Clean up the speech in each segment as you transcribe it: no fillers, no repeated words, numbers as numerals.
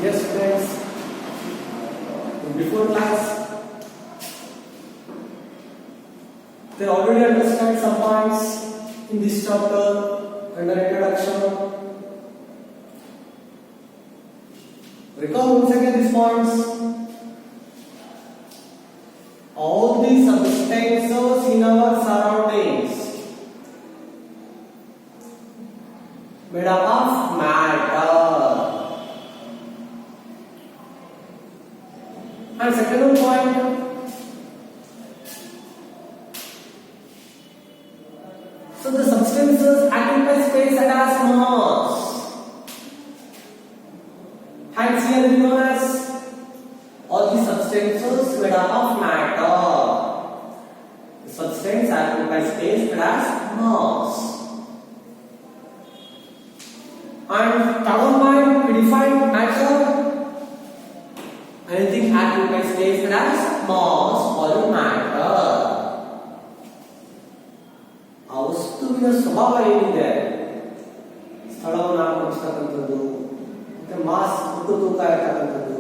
Yes, friends. Before class, they already understand some points in this chapter under introduction. Recall once again these points. All the substances in our surroundings made up of matter. And second point, so the substances occupy space and as mass. Hence here we know as all the substances made up of matter. The substance occupy space and as mass. And third point, we define matter. Anything occupies space as mass or matter. ಆ ವಸ್ತುವಿನ ಸ್ವಭಾವ ಏನಿದೆ, ಸ್ಥಳವನ್ನು ಆಕ್ರಮಿಸತಕ್ಕಂಥದ್ದು ಮತ್ತೆ mass ಒಟ್ಟು ತೂಕ ಇರತಕ್ಕಂಥದ್ದು,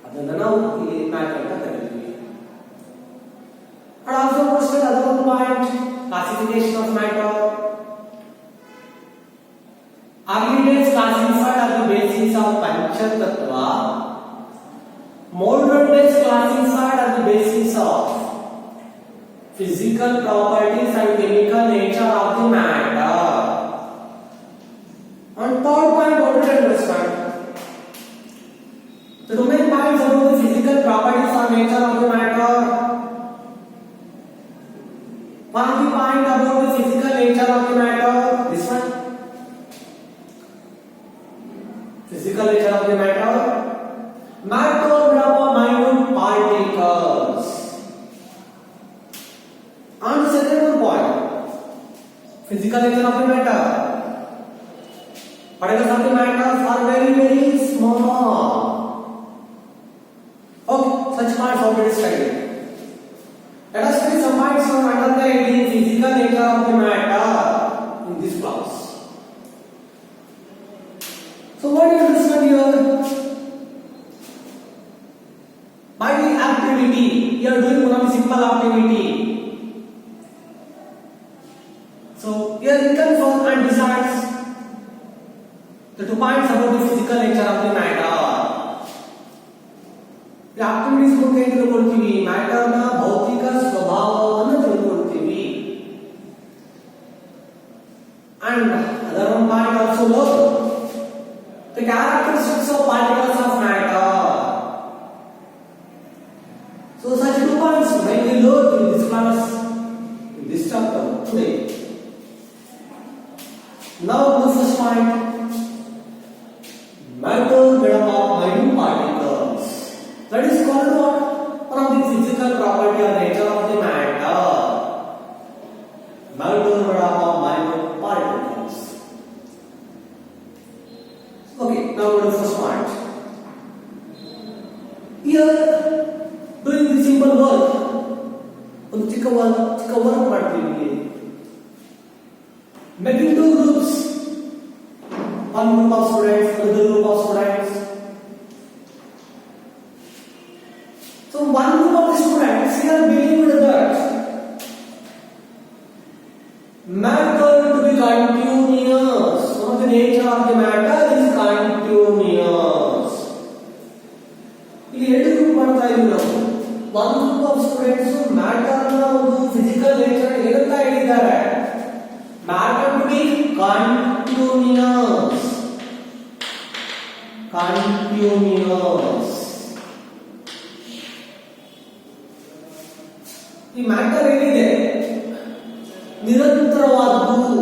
ಅದನ್ನು ನಾವು ಇಲ್ಲಿ ಮ್ಯಾಟರ್ ಅಂತ ಕರೀತೀವಿ. And also question other point, classification of matter. Early days classified as the basis of Pancha Tattva. Modern days classified as the basis of physical properties and chemical nature of the matter. And third point, what to understand? The domain points about the physical properties or nature of the matter. One of the point about the physical nature of the matter. This one. Physical nature of the matter. Matter are minute particles. And the second point, physical nature of the matter. Particles of the matter are very, very small. Okay, such parts are very studied. Let us study some points on understanding physical nature of the matter in this class. So what do you understand here? By the activity, you are doing one of the simple activity. So here you can form and decides the 2 points about the physical nature of the matter. The activities ಬಗ್ಗೆ ತಿಳ್ಕೊಳ್ತೀವಿ, matter ನ ಭೌತಿಕ ಸ್ವಭಾವವನ್ನು ತಿಳ್ಕೊಳ್ತೀವಿ. And other one point also learn the characteristics of particles of matter. So such 2 points when we learn in this class, in this chapter today. Now the first point, matter made up of minute particles. That is called what? One of the physical property or nature of the matter. Matter made up of minute particles. Okay, now go to the first point. Here doing the simple work, ಒಂದು ಚಿಕ್ಕ work ಮಾಡ್ತೀವಿ. Making 2 groups, one group of students, another group of students. So one group of the students here believed that matter to be continuous. So the nature of the matter is continuous. ಇಲ್ಲಿ ಎರಡು group ಮಾಡ್ತಾ ಇದೀವಿ ನಾವು. one group of students matter ನ ಒಂದು physical nature ಹೇಳ್ತಾ ಇದ್ದಾರೆ. matter to be continuous. ಈ ಮ್ಯಾಟರ್ ಏನಿದೆ ನಿರಂತರವಾದದ್ದು,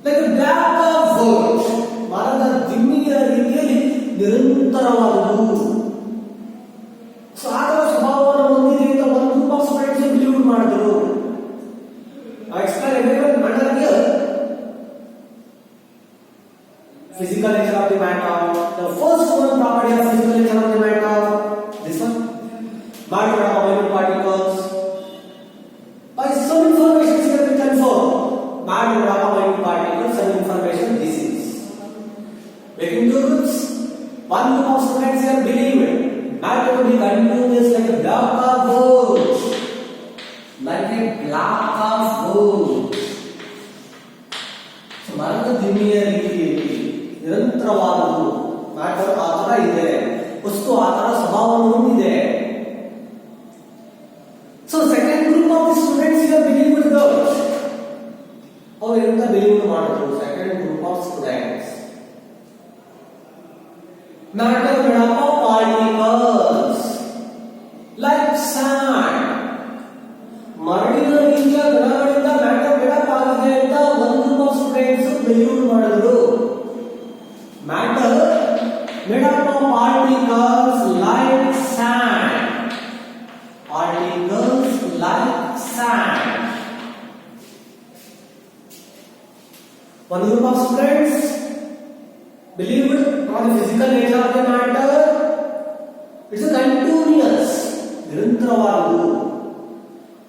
ಲೈಕ್ ಬ್ಲಾಕ್ ಆಫ್ ಗೋಲ್ಡ್, ಮರದ ದಿಮ್ಮಿಯ ರೀತಿಯಲ್ಲಿ ನಿರಂತರವಾದದ್ದು. ಸಾಗುವ ಸ್ವಭಾವವನ್ನು ಹೊಂದಿದೆ ಅಂತ ಒಂದು ಗ್ರೂಪ್ ಆಫ್ ಸ್ಟೂಡೆಂಟ್ಸ್ ಬಿಲೀವ್ ಮಾಡಿದ್ರು. I explain everyone matter here. Physical nature of the matter. The first one property of physical nature of the matter. This one. Matter of minute particles. By some information here we can form matter of minute particles. Some information this is. Making two groups. One group of students here believe matter to be continuous like a block of wood. Like a block of wood. So, ಮರದ ದಿಮ್ಮಿಯ ರೀತಿಯಲ್ಲಿ ನಿರಂತರವಾದದ್ದು matter ಆ ತರ ಇದೆ, ವಸ್ತು ಆ ತರ ಸ್ವಭಾವವನ್ನು ಹೊಂದಿದೆ. So, second group of students here believe with God. ಅವರು ಎಂತ ಬಿಲೀವ್ ಮಾಡಿದ್ರು? Second group of students matter made of particles like sand. ಮರಳಿನಿಂದ ಗುಣಗಳಿಂದ ಮ್ಯಾಟರ್ ಮೇಡಪ್ ಆಗಿದೆ ಅಂತ ಒಂದು ಗ್ರೂಪ್ ಆಫ್ ಸ್ಟೂಡೆಂಟ್ಸ್ ಬಿಲೀವ್ ಮಾಡಿದ್ರು. Matter made up of particles like sand. Particles like sand. One group of students believed on the physical nature of the matter. It's a continuous, nirantaravadu.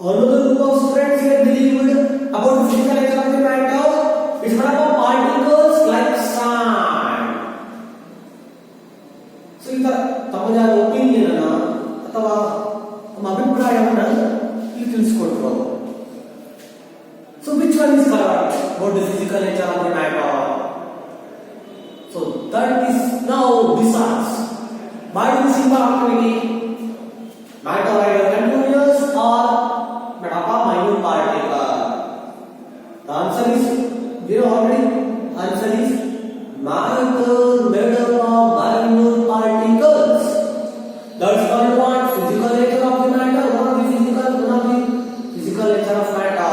Another group of students here believed about the physical nature of the matter. It's made of particles like sand. So, in the ತಮ್ಮದೇ opinion ಅಥವಾ ನಮ್ಮ ಅಭಿಪ್ರಾಯವನ್ನು ಇಲ್ಲಿ ತಿಳಿಸಿಕೊಟ್ರು. So which one is correct about the physical nature of the matter? So that is now besides by the simple activity matter either continuous or made up of minute particle. The answer is we already answer is matter made up of minute particles. That's called what? Physical nature of the matter. One of the physical nature of matter.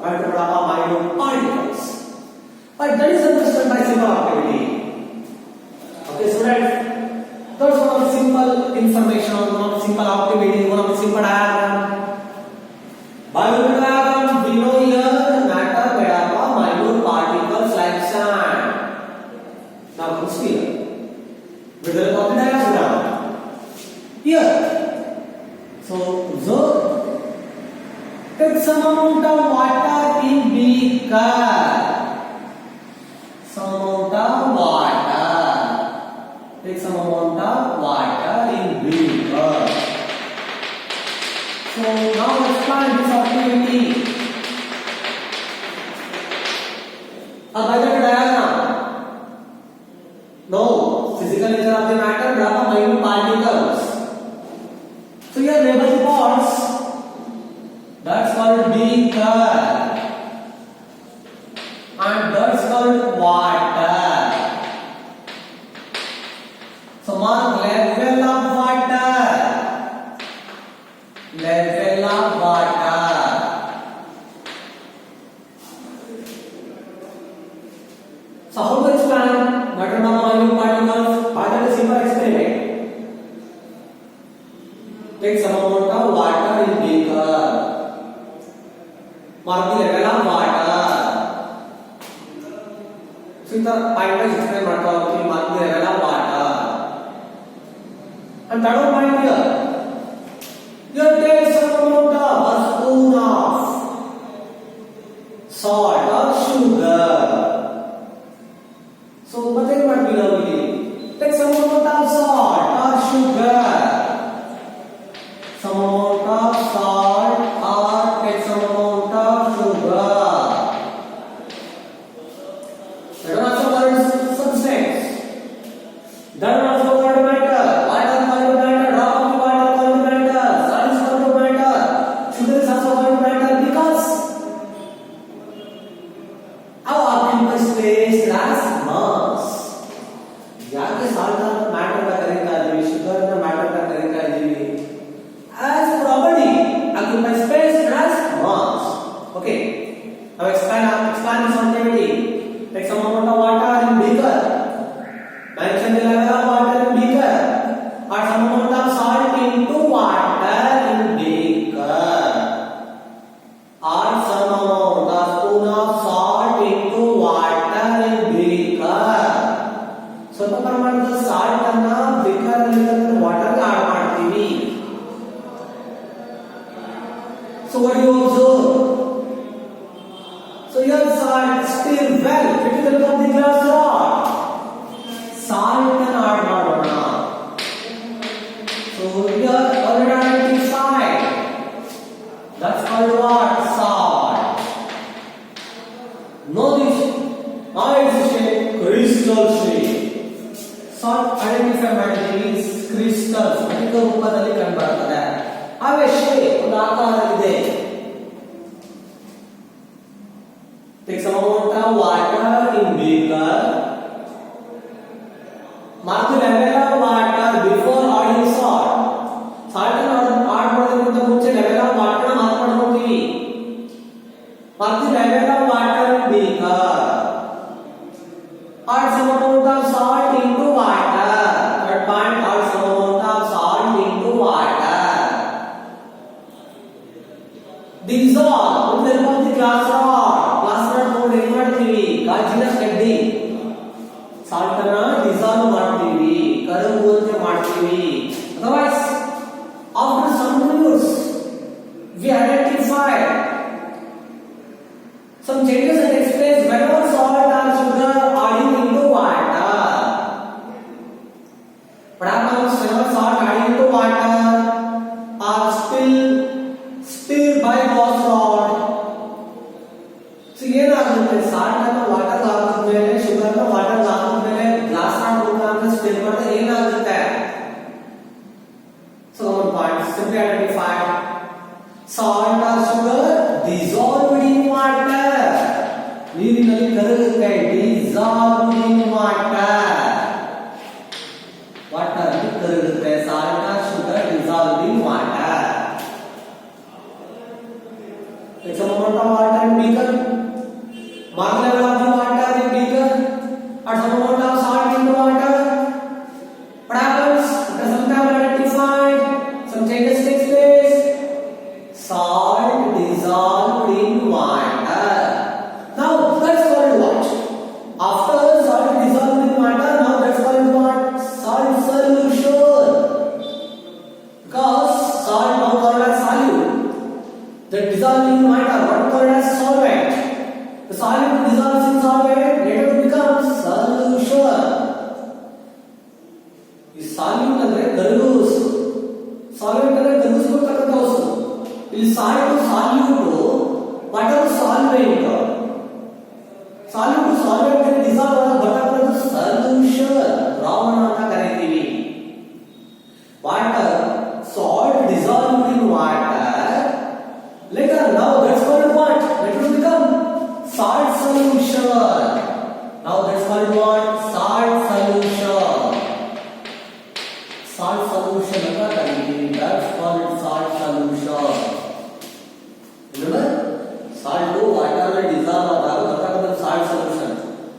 Matter made up of minute particles. But that is understood by simple activity. Okay, students. That's one of the simple information, one of the simple activity, one of the simple diagram. By the diagram, we know here matter made up of minute particles like sand. Now consider. With the copy diagram. Here, so take some amount of water in beaker. Some amount of water. Take some amount of water in beaker. So now let's plan this activity. By the diagram. No, physical nature of the matter, made up of minute particles. So here label pots. That's called beaker, and that's called water. So mark level of water. Level of water. So how to explain matter of minute particles? By the simple experiment. Take some amount of water in beaker. Mark the level of water. So in the point wise explain mark the level of water. And third point here. Here take some amount of a spoon of salt or sugar. So what is what we know here? Take some amount of salt or sugar. Some amount of salt or take some amount of sugar. That is also called substance. That is also called matter. Water called matter. Drop of the water called matter. Salt is called matter. Sugar is also called matter because how occupies space as mass. ಯಾಕೆ salt matter ಅಂತ ಕರೀತಾ ಇದೀವಿ, sugar ನ matter ಅಂತ ಕರೀತಾ ಇದೀವಿ? As property occupy space as mass. Okay. Now expand this activity. Take some amount of water in beaker. Mention the level of water in beaker. Or some amount of salt into water in beaker. Or some amount of spoon of salt into water in beaker. ಸ್ವಲ್ಪ ಪ್ರಮಾಣದ salt ಅನ್ನ baker ಅಲ್ಲಿ water ಗೆ add ಮಾಡ್ತೀವಿ. So what do you observe? So here salt still well fit in the glass rod. crystal shape. Salt identify ಮಾಡಿದ್ದೀವಿ crystals ಅನೇಕ ರೂಪದಲ್ಲಿ ಕಂಡುಬರುತ್ತದೆ. ಅವೆ shape ಒಂದು ಆಕಾರವಿದೆ. Take some amount of water in beaker. Mark the level of water before adding salt. Salt ಅನ್ನು add ಮಾಡೋದಕ್ಕಿಂತ ಮುಂಚೆ level of water ಅನ್ನು ಮಾರ್ಕ್ ಮಾಡ್ಕೊಳ್ತೀವಿ. Mark the level of water in beaker. Add some amount of salt into water. Third point, add some amount of salt into water. Dissolve. With the help of the glass rod. Glass rod ತಗೊಂಡು ಏನು ಮಾಡ್ತೀವಿ? ಗಾಜಿನ ಕಡ್ಡಿ. Salt ಅನ್ನ dissolve ಮಾಡ್ತೀವಿ, ಕರಗುವಂತೆ ಮಾಡ್ತೀವಿ. Otherwise, after some minutes, we identify some changes that takes place whenever salt or sugar adding into water. What happens whenever salt adding into water are stirred by glass rod? So ಏನಾಗುತ್ತೆ? Salt ಅನ್ನು water ಹಾಕಿದ್ಮೇಲೆ, sugar ಅನ್ನು water ಹಾಕಿದ್ಮೇಲೆ glass rod ಮುಖಾಂತರ stir ಮಾಡಿದ್ರೆ ಏನಾಗುತ್ತೆ? So one point, simply identify salt or sugar dissolved in water. ನೀರಿನಲ್ಲಿ ಕರಗುತ್ತೆ, dissolved in water. ವಾಟರ್ ಕರಗುತ್ತೆ, salt or sugar dissolved in water. Take some amount of water in beaker. Mark the level of the water in beaker. Add some amount of salt into water. What happens? After some time identified, some changes takes place. Salt dissolved in water. Now that's called what? After salt dissolved in water, now that's called what? Salt solution. Because salt now called as solute. The dissolved in water, what called as solvent. The solute dissolves in solvent, later becomes solution. ಈ salute ಅಂದ್ರೆ ಕರಗಿಸು, solvent ಅಂದ್ರೆ ಕರಗಿಸ್ಕೊಳ್ತಕ್ಕಂಥ ವಸ್ತು. ಇಲ್ಲಿ salt salute, water solvent. Salute solvent dissolve ಆಗಿ ಬರ್ತಕ್ಕಂಥ solution, ದ್ರಾವಣ ಅಂತ ಕರೀತೀವಿ. Water salt dissolve in water, later now that's called what? It will become salt solution. Now that's called what? Salt solution. Salt solution ಅಂತ ಕರೀತೀವಿ. That's called salt solution. Remember? Salt water dissolve ಆದಾಗ ಬರ್ತಕ್ಕಂಥ salt solution.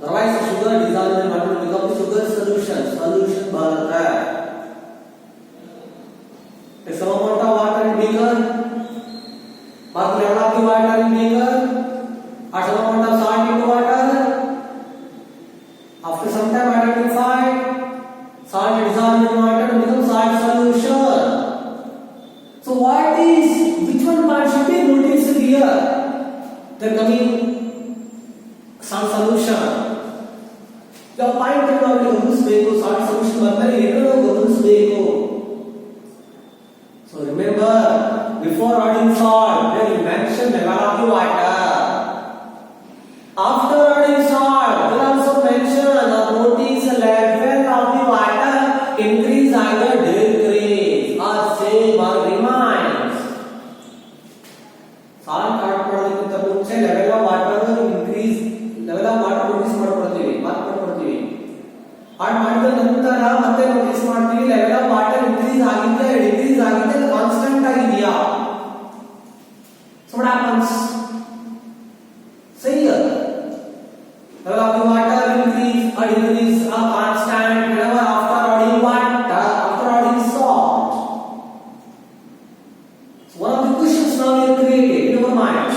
Otherwise sugar dissolve in water will become sugar solution. Solution ಬರುತ್ತೆ. Take some amount of water in beaker. Mark the level of the water in beaker. Add some amount of salt into water. After some time identify salt dissolved in water to become salt solution. So which one part should be noticed here? The coming salt solution. The point that ನಾವು ಗಮನಿಸಬೇಕು, salt solution ಬಂದರೆ ಏನು ಗಮನಿಸಬೇಕು. So remember, before adding salt, then you mentioned the level of the water. After adding salt, you also mention or notice the level of the water increase either decrease or same or remains. Salt add ಮಾಡೋದಕ್ಕಿಂತ ಮುಂಚೆ level of water increase, level of water notice ಮಾಡ್ಕೊಳ್ತೀವಿ, mark ಮಾಡ್ಕೊಳ್ತೀವಿ. add ಮಾಡಿದ ನಂತರ ಮತ್ತೆ notice ಮಾಡ್ತೀವಿ level of water increase ಆಗಿದೆ, decrease ಆಗಿದೆ, ಕಾನ್ಸ್ಟೆಂಟ್ ಆಗಿದೆಯಾ. So what happens? Say here, level of the water increase or decrease are constant whenever after adding water, after adding salt. So one of the questions now we created in our mind,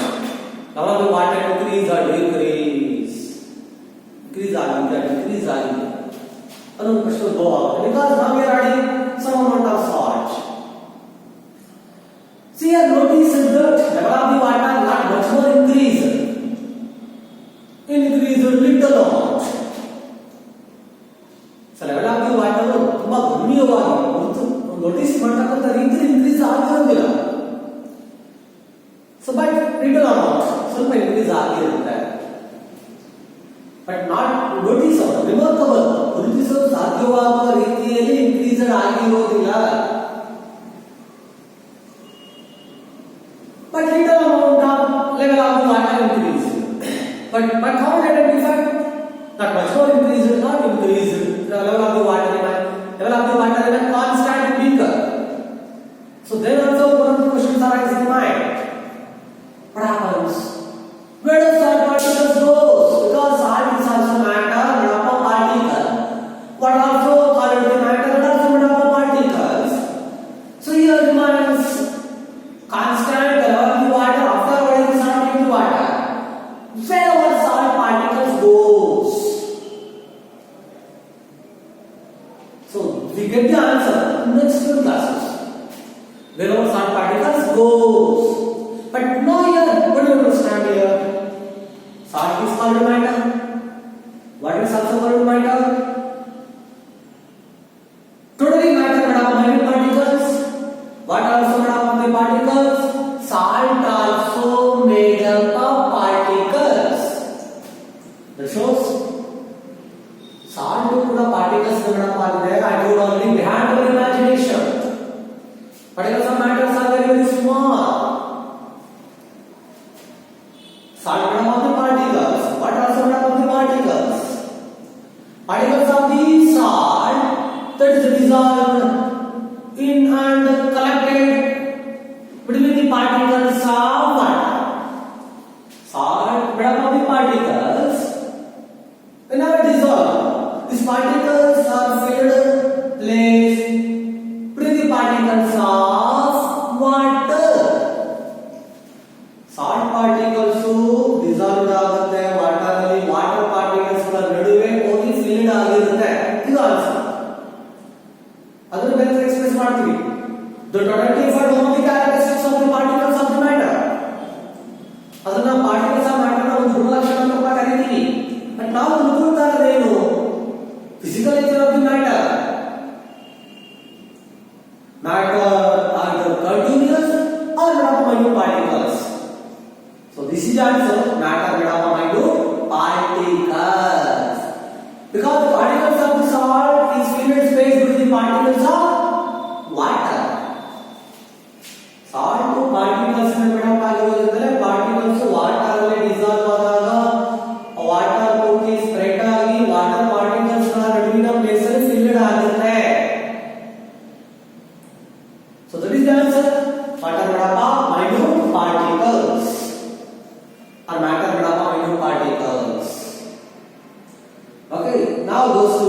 level of the water increase or decrease, increase ಆಗಿದೆ, decrease ಆಗಿದೆ ಅನ್ನೋ ಪ್ರಶ್ನೆ ಉದ್ಭವ ಆಗುತ್ತೆ. Because now we are adding some amount of salt. See here, notice that level of the water not much more increase. Increase little amount. So level of the water ತುಂಬಾ ಗಣನೀಯವಾಗಿ notice ಮಾಡತಕ್ಕಂಥ ರೀತಿ increase ಆಗಿರೋದಿಲ್ಲ. So but little amount, ಸ್ವಲ್ಪ increase ಆಗಿರುತ್ತೆ. But not noticeable, remarkable ಸಾಧ್ಯವಾಗುವ ರೀತಿಯಲ್ಲಿ increased ಆಗಿರೋದಿಲ್ಲ. But little amount of level of the water increase. But how identify that much more increase is not increase. The level of the water is constant bigger. So then also one of the questions arise in mind. What happens? Where does salt particles go? Because salt is also matter, made up of particles. What also called matter, made up of particles. So here remains constant level of the water after adding salt into water. Wherever salt particles goes. So we get the answer in next few classes. Wherever salt particles goes. But now here, what do you understand here? Salt is called matter. What is also called matter? Totally matter made up of minute particles. What also made up of the particles? Salt also made up of particles. That shows salt kuda particles made up agide. I told only behind our imagination. Particles of matters are very very small. Salt made up of the particles. What also made up of the particles? Particles of the salt that is dissolved in and collected between the particles of water. Salt made up of the particles whenever dissolved. These particles are filled place between the particles of water. Salt particles dissolved ಆಗುತ್ತೆ water ಅಲ್ಲಿ, water particles ಗಳ ನಡುವೆ ಹೋಗಿ filled ಆಗಿರುತ್ತೆ. ಇದು answer. ಅದರ ಮೇಲೆ express ಮಾಡ್ತೀವಿ. The totality for one of the characteristics of the particles of the matter. ಅದನ್ನ particles of matter ನ ಒಂದು ಗುಣಲಕ್ಷಣ ಅಂತ ಕರೀತೀವಿ. ಬಟ್ ನಾವು ತಿಳ್ಕೊಳ್ತಾ ಇರೋದೇನು? Physical nature of the matter. Matter are the continuous or made up of minute particles. So this is answer. Matter made up of minute particles. Because the particles of the salt is filled space between the particles of water. Salt particles made up ಆಗಿರೋದ್ರಿಂದ particles water ಅಲ್ಲಿ dissolve ಆದಾಗ water ಪೂರ್ತಿ spread ಆಗಿ water particles ನ ನಡುವಿನ place ಅಲ್ಲಿ filled ಆಗುತ್ತೆ. So that is the answer. Water made up of minute particles. Or matter made up of minute particles. Okay, now goes to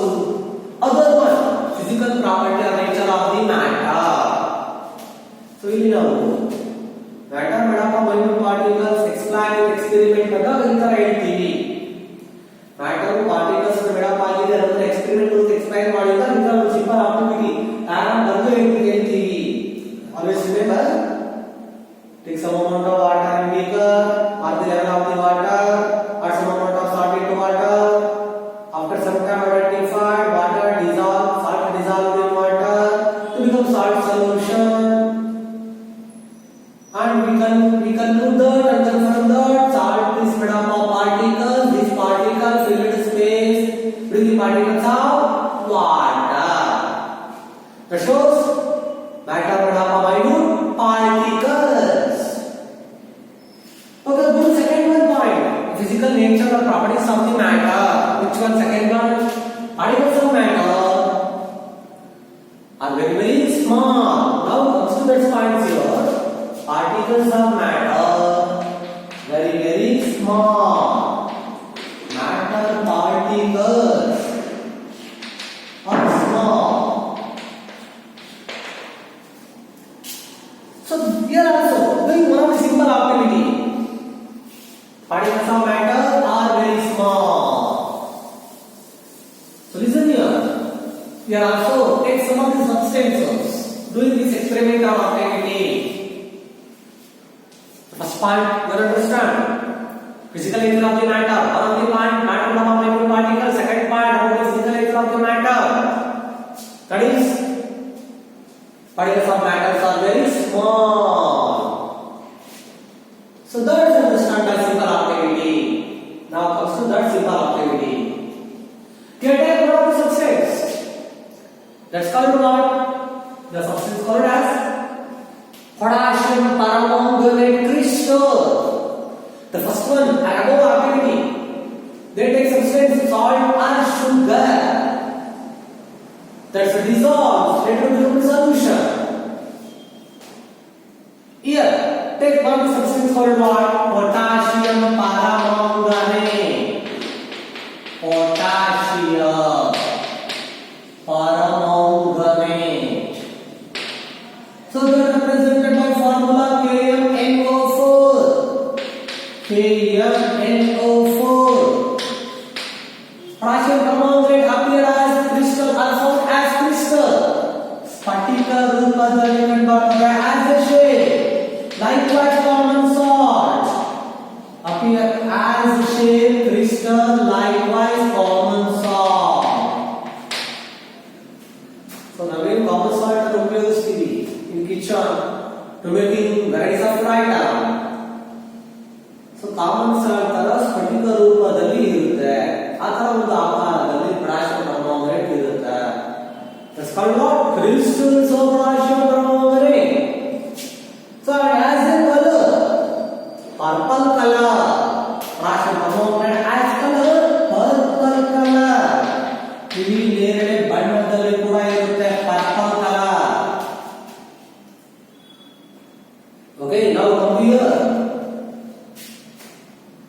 other one, physical property or nature of the matter. So ಇಲ್ಲಿ ನಾವು matter made up of minute particles explain experiment ಬಂದಾಗ ಈ ತರ ಹೇಳ್ತೀವಿ. matter particles made up ಆಗಿದೆ ಅದನ್ನ experiment ಮೂಲಕ explain ಮಾಡಿದಾಗ ಈ ತರ ಸಿಂಪಲ್ ಆಕ್ಟಿವಿಟಿ ಕಾರಣ ಬಂದು ಹೇಳ್ತೀವಿ. Always remember, take some amount of water in beaker, or the level of the water, add some amount of salt into water. After some time identified, water dissolve, salt dissolved in water to become salt solution. And we conclude that and confirm that salt is made up of particles. These particles filled space with the particles of water. That shows matter made up of minute particles. Okay, go to second one point. Physical nature or properties of the matter. Which one? Second one. Particles of matter are very very small. Now comes to that point here. Particles of matter very very small. Matter particles are small. So here also doing one of the simple activity. Particles of matter are very small. So listen here. Here also take some of the substances doing this experiment or activity. First point, you understand. Physical nature of the matter. One of the point, matter made up of minute particles. Second point, about the physical nature of the matter. That is, particles of matter are very small. So that is understand as simple activity. Now comes to that simple activity. Here take one of the substance. That's called what? The substance called as potassium permanganate crystal. The first one, above activity, they take substance salt or sugar. That's dissolved later become solution. Here, take one substance called what? Potassium permanganate. Potassium permanganate. So they are represented by formula KMNO4. KMNO4. Potassium permanganate appear as crystal or found as crystal. Spatika ರೂಪದಲ್ಲಿ ಕಂಡುಬರುತ್ತದೆ as a shape. Likewise, common salt appear as a shape crystal. Likewise, common salt. So ನಾವೇನು common salt ಅನ್ನು ಉಪಯೋಗಿಸ್ತೀವಿ in kitchen to making varieties of item. So common salt ತರ ಸ್ಫಟಿಕ ರೂಪದಲ್ಲಿ ಇರುತ್ತೆ. ಆ ತರ ಒಂದು ಆಕಾರದಲ್ಲಿ potassium permanganate ಇರುತ್ತೆ. That's called what? Crystals of potassium permanganate. So it has a color, purple color. Potassium permanganate has color, purple color. ಇಲ್ಲಿ ನೇರಳೆ ಬಣ್ಣದಲ್ಲಿ ಕೂಡ ಇರುತ್ತೆ purple color. Okay, now come here.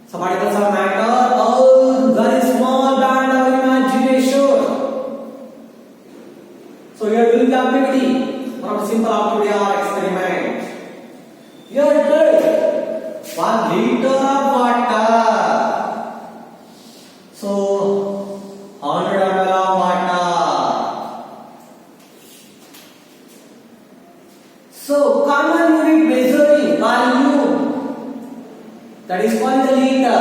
So particles of matter are very small band of imagination. So we are doing the activity, not simple activity or experiment. Here take 1 liter of water. So 100 ml of water. So common unit measuring volume, that is called the liter.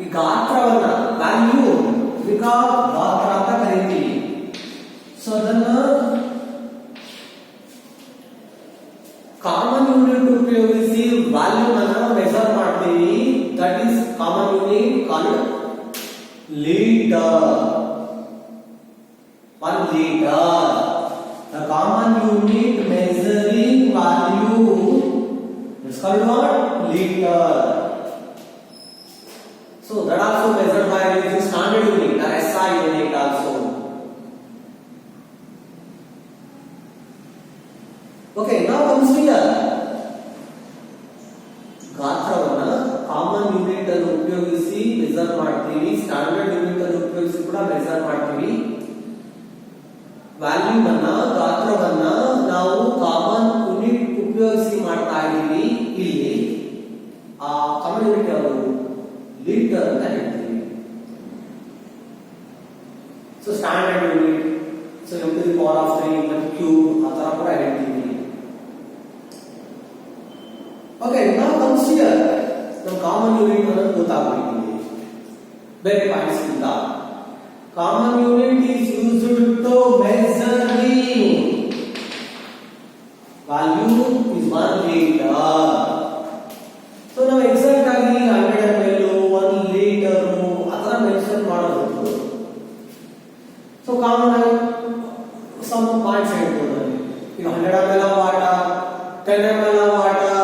ಈ ಗಾತ್ರವನ್ನ value ಗಾತ್ರ ಅಂತ ಕರೀತೀವಿ. So ಅದನ್ನ common unit ಉಪಯೋಗಿಸಿ volume ಅನ್ನು measure ಮಾಡ್ತೀವಿ. That is common unit called litre. 1 liter. The common unit measuring value is called what? Liter. So that also measured by using standard unit or SI unit also. Okay, now comes here. ಗಾತ್ರವನ್ನ common unit ಅನ್ನು ಉಪಯೋಗಿಸಿ measure ಮಾಡ್ತೀವಿ. Standard unit ಅನ್ನು ಉಪಯೋಗಿಸಿ ಕೂಡ measure ಮಾಡ್ತೀವಿ. Volume ಅನ್ನ ಗಾತ್ರವನ್ನ ನಾವು ಕಾಮನ್ ಯೂನಿಟ್ ಉಪಯೋಗಿಸಿ ಮಾಡ್ತಾ ಇದ್ದೀವಿ. ಇಲ್ಲಿ ಆ ಕಾಮನ್ ಯೂನಿಟ್ ಯಾವುದು? ಲೀಟರ್ ಅಂತ ಹೇಳ್ತೀವಿ. So standard unit, so m to the power of 3 ಮತ್ತು ಕ್ಯೂಬ್ ಆ ತರ ಕೂಡ ಹೇಳ್ತೀವಿ. Okay, now comes here. The common unit ಅನ್ನು ಗೊತ್ತಾಗಬೇಕು. ಬೇರೆ ಪಾಯಿಂಟ್ಸ್ ಇಲ್ಲ. Common unit is used to measuring. Value is 1 liter. So ನಾವು ಎಕ್ಸಾಕ್ಟ್ ಆಗಿ 100 ml 1 liter ಅದರ ಮೆನ್ಷನ್ ಮಾಡಬಹುದು. So ಕಾಮನ್ ಆಗಿ some points ಹೇಳ್ಬೋದು. ಈಗ 100 ml of water, 10 ml of water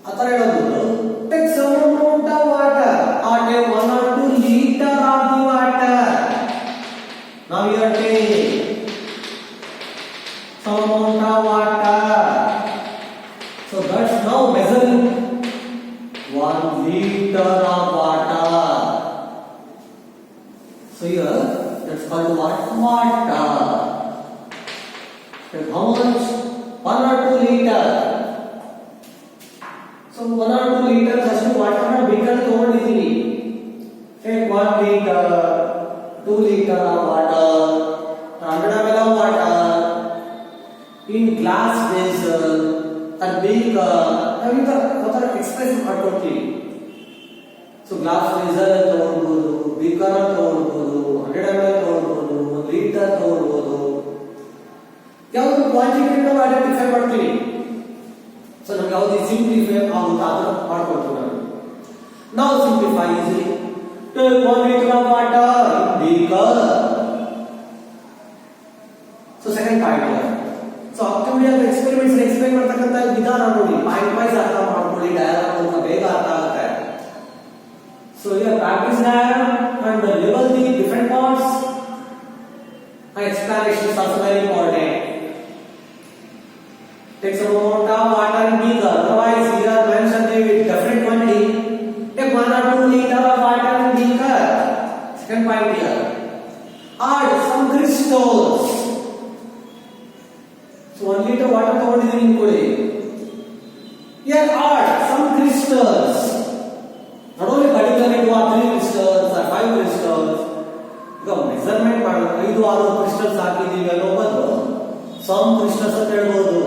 ಅತರ ಹೇಳಬಹುದು. Take some amount of water or take 1 or 2 liter of the water. Now you are taking some amount of water. So that's now measuring 1 liter of water. So here that's called what? Water. Take how much? 1 or 2 liter. So 1 or 2 liters ಅಷ್ಟು water ನ ಬೇಕಲ್ಲಿ ತಗೊಂಡಿದ್ದೀವಿ. Take 1 liter, 2 liter of water, 100 ml of water in glass vessel or beaker. ನಾವೀಗ ಅದರ express ಮಾಡ್ಕೊಳ್ತೀವಿ. So glass ವೇಸಲ್ ತಗೊಳ್ಬಹುದು, beaker ತಗೊಳ್ಬಹುದು, 100 ml ತಗೊಳ್ಬಹುದು, 1 ಲೀಟರ್ ತಗೊಳ್ಬಹುದು. ಯಾವುದು ಕ್ವಾಂಟಿಟಿ ನಾವು ಐಡೆಂಟಿಫೈ ಮಾಡ್ತೀವಿ. ಸೊ ನಮಗೆ ಯಾವುದು ಸಿಂಪ್ಲಿಫೈ ಆಗುತ್ತಾ ಅಂತ ಮಾಡ್ಕೊಳ್ತೀವಿ ನಾವು. Now simplify easily. Take 1 liter of water in beaker. second point here. So activity of experiments explain ಮಾಡ್ತಕ್ಕಂತ ವಿಧಾನ ನೋಡಿ, ಪಾಯಿಂಟ್ ವೈಸ್ ಅರ್ಥ ಮಾಡ್ಕೊಳ್ಳಿ, ಡಯಾಗ್ರಾಮ್ ಮೂಲಕ ಬೇಗ ಅರ್ಥ ಆಗುತ್ತೆ. So here practice diagram and label the different parts. And explanation is also very important. Take some amount of water and beaker. Otherwise, here mentioned the different quantity. Take 1 or 2 liter of water and beaker. Second point here. Add some crystals. So 1 liter water ತಗೊಂಡಿದ್ದೀನಿ ಅನ್ಕೊಳ್ಳಿ. Here add some crystals. Not only particularly 3 crystals or 5 crystals. ಈಗ measurement ಮಾಡಬೇಕು, 5-6 crystals ಹಾಕಿದೀವಿ ಅನ್ನೋ ಬದಲು some crystals ಅಂತ ಹೇಳ್ಬೋದು,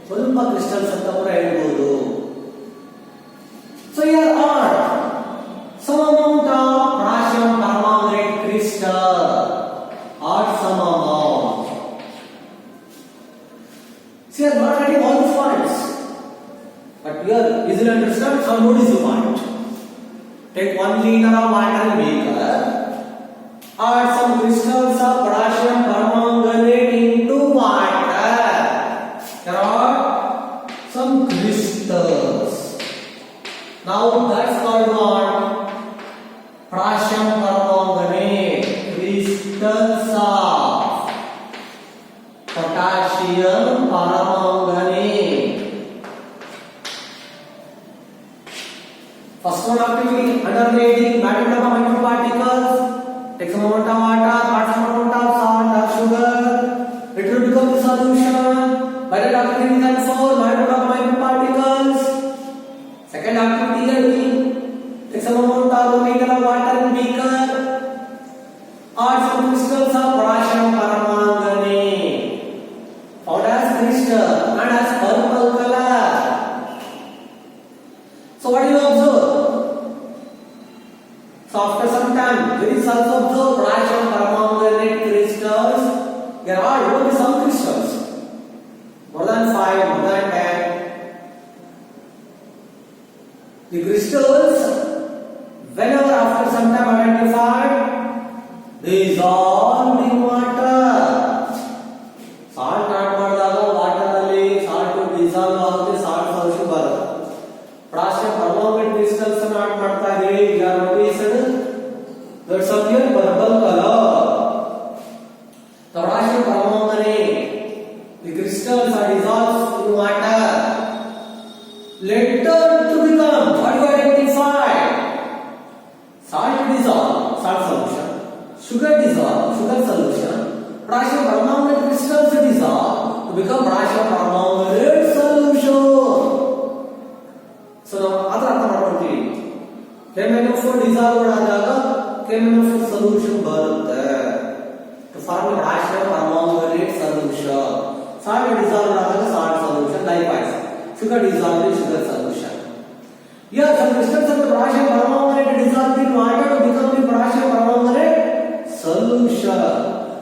ಸ್ವಲ್ಪ ಕ್ರಿಸ್ಟಲ್ಸ್ ಅಂತ ಕೂಡ ಹೇಳ್ಬೋದು. So here add some amount of potassium permanganate crystal. Add some amount. See, I am not writing all these points, but here easily understand. So notice the point. Take 1 liter of water and beaker. Add some crystals of potassium permanganate into water. There are some crystals. Now that's called what? Potassium permanganate. Crystals of potassium permanganate. First one activity under the matter of microparticles. Take some amount of water, add some amount of salt or sugar. It will become the solution. By that activity we can solve matter of microparticles. Second activity here, take some amount of 1 liter of water in beaker. Add some crystals of potassium permanganate. Found as crystal and as purple color. So what do you observe? So after some time, there is also observed potassium permanganate crystals. There are only some crystals, more than 5, more than 10. The crystals, whenever after some time identified, dissolve in water. Salt add ಮಾಡಿದಾಗ water ಅಲ್ಲಿ salt dissolve ಆಗುತ್ತೆ, salt solution ಬರುತ್ತೆ. potassium permanganate crystals ಅನ್ನು add ಮಾಡ್ತಾ ಇದೀವಿ. ಈಗ notice that's of here purple color. The potassium permanganate, the crystals are dissolved in water. Later to become what you identify? Salt dissolved, salt solution. Sugar dissolved, sugar solution. Potassium permanganate crystals dissolved to become potassium permanganate solution. So now ಅದರ ಅರ್ಥ ಮಾಡ್ಕೊಂತೀವಿ. KMnO4 dissolved ಆದಾಗ KMnO4 solution ಬರುತ್ತೆ. To form a potassium permanganate solution. Salt dissolved ಆದಾಗ salt solution. Likewise, sugar dissolved in sugar solution. Here some crystals of the potassium permanganate dissolved in water to become the potassium permanganate solution.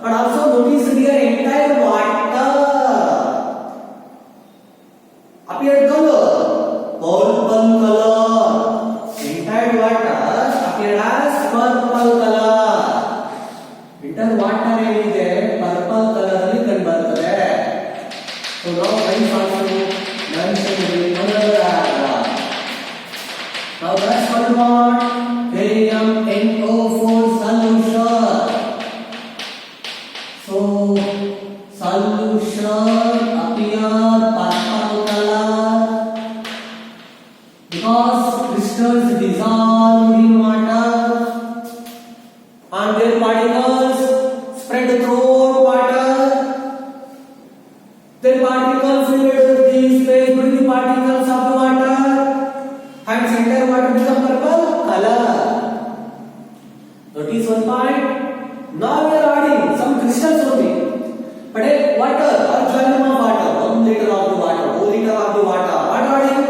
And also notice here entire water appeared color purple color. Entire water appeared as purple color. Entire water ಏನಿದೆ purple color ಅಲ್ಲಿ ಕಂಡು ಬರ್ತದೆ. So now I also mention another diagram. Now that's called what? KMnO4 solution. So solution appear purple color because crystals dissolved in water and their particles spread throughout water. Their particles filled the space between the particles of the water and center water become purple color. Notice one point. Now we are adding some crystals only. But water or volume of water, 1 liter of the water, 2 liter of the water. What are adding?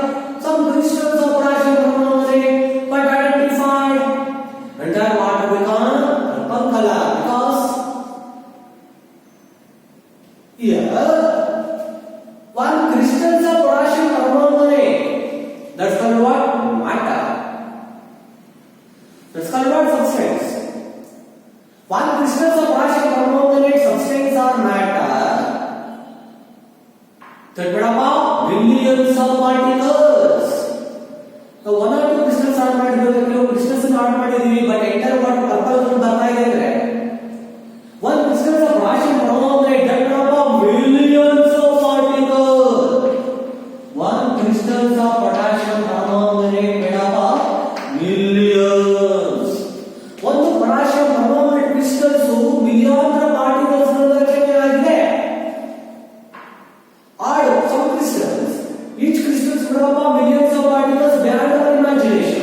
Some crystals of potassium permanganate, but identified. And that water become purple color because here 1 crystals of potassium permanganate. That's called what? Water. That's called what? Substance. 1 crystals of potassium permanganate substance or matter that millions of particles. So one or two crystals add ಮಾಡಿದ್ದೀವಿ, ಕೆಲವು crystals add ಮಾಡಿದ್ದೀವಿ, but entire what purple ಬರ್ತಾ ಇದೆ ಅಂದ್ರೆ one crystal of Russian thermometer that millions of particles. One crystal of potassium thermometer made up of millions. ಒಂದು potassium thermometer crystals ಮಿಲಿಯನ್ರ particles ರಚನೆ ಆಗಿದೆ. Add some crystals. Each crystal made up of millions of particles beyond our imagination.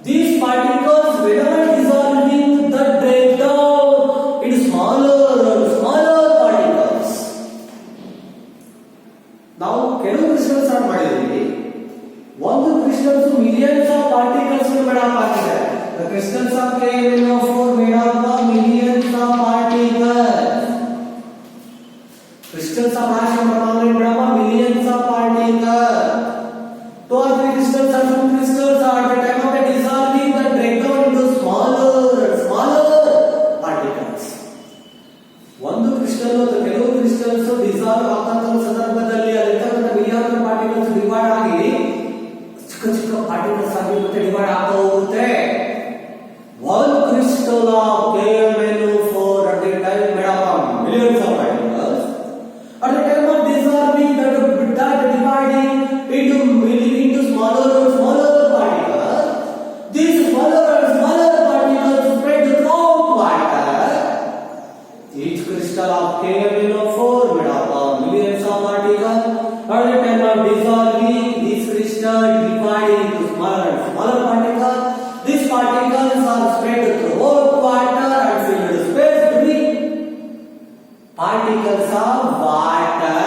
These particles, whenever dissolving, that break down into smaller and smaller particles. Now, ಕೆಲವು crystals are ಮಾಡಿದ್ದೀವಿ. ಒಂದು crystals millions of particles made up ಆಗಿದೆ. The crystals of KMnO4 made up of millions of particles. Crystals of Russian thermometer made up of millions of particles. Two or three crystals or some crystals are at the time of the dissolving that break down into smaller and smaller particles. ಒಂದು crystal ಅಥವಾ ಕೆಲವು crystals dissolve ಆಗ್ತಕ್ಕಂಥ ಸಂದರ್ಭದಲ್ಲಿ ಅದರಿಂದ million particles divide ಆಗಿ ಚಿಕ್ಕ ಚಿಕ್ಕ particles ಆಗಿ ಮತ್ತೆ ಡಿವೈಡ್ ಆಗ್ತಾ ಹೋಗುತ್ತೆ. One crystal of KMnO4 at the time made up of millions of particles. At the time of dissolving that dividing into smaller and smaller particles. These smaller and smaller particles spread throughout water. Each crystal of KMnO4 made up of millions of particles. At the time of dissolving, these crystals divide into smaller and smaller particles. These particles are spread throughout water and filled space between particles of water,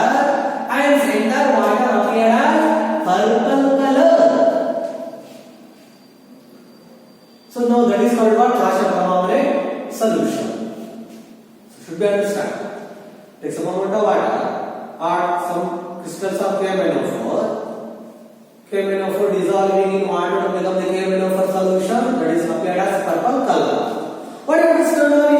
and center water appear as purple color. So now that is called what? Russian thermometer solution. So should be understand. Take some amount of water, add some crystals of KMnO4. KMnO4 dissolving in water to become the KMnO4 solution, that is appeared as purple color. What happens now?